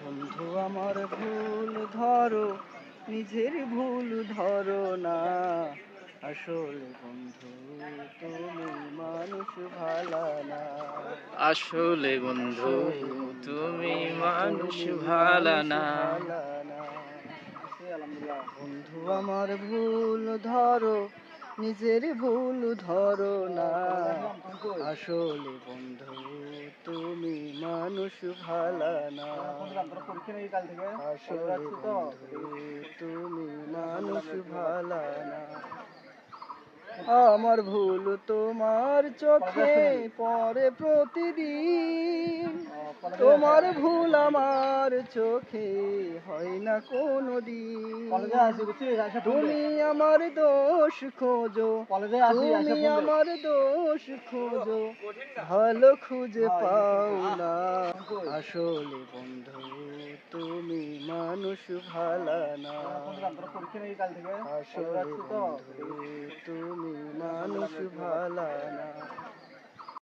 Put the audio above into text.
বন্ধু আমার ভুল ধরো, নিজের ভুল ধরো না। আসলে বন্ধু তুমি মানুষ ভালা না। আসলে বন্ধু আসলে তুমি বন্ধু মানুষ তুমি ভালা মানুষ না। ভালা না। বন্ধু আমার ভুল ধরো, নিজের ভুল ধরো না। আসলে বন্ধু তুমি মানুষ ভালা না। আসলে বন্ধু তুমি মানুষ ভালা না। আমার ভুল তোমার চোখে পড়ে প্রতিদিন, তোমার ভুল আমার চোখে হয় না কোনো দিন। তুমি আমার দোষ খোঁজো, তুমি আমার দোষ খোঁজো, ভালো খুঁজে পাও না। আসলে বন্ধু তুমি মানুষ ভালা না। আসলে বন্ধু তুমি মানুষ ভালা না।